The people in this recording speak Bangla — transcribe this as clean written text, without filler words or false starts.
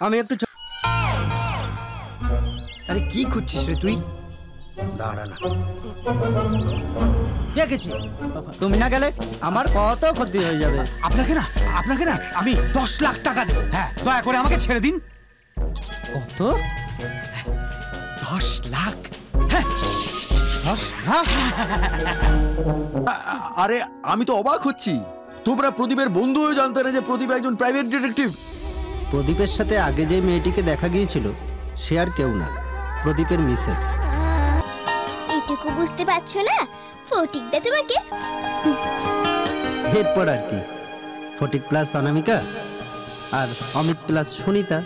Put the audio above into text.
আমি একটু আরে কি খুঁজছিস রে তুই? দাঁড়া না, দেখেছি তুমি না গেলে আমার কত ক্ষতি হয়ে যাবে। আপনাকে না আমি 10 লাখ টাকা দেব। হ্যাঁ, দয়া করে আমাকে ছেড়ে দিন। কত? 10 লাখ? হ্যাঁ 10 লাখ। আরে আমি তো অবাক হচ্ছি, তোমরা প্রদীপের বন্ধু হয়ে জানতে না যে প্রদীপ একজন প্রাইভেট ডিটেকটিভ? প্রদীপের সাথে আগে যে মেয়েটিকে দেখা গিয়েছিল সে আর কেউ না, প্রদীপের মিসেস। এটুকু বুঝতে পারছো না? ফটিকদা তোমাকে। এরপর আর কি? ফটিক প্লাস অনামিকা আর অমিত প্লাস সুনিতা।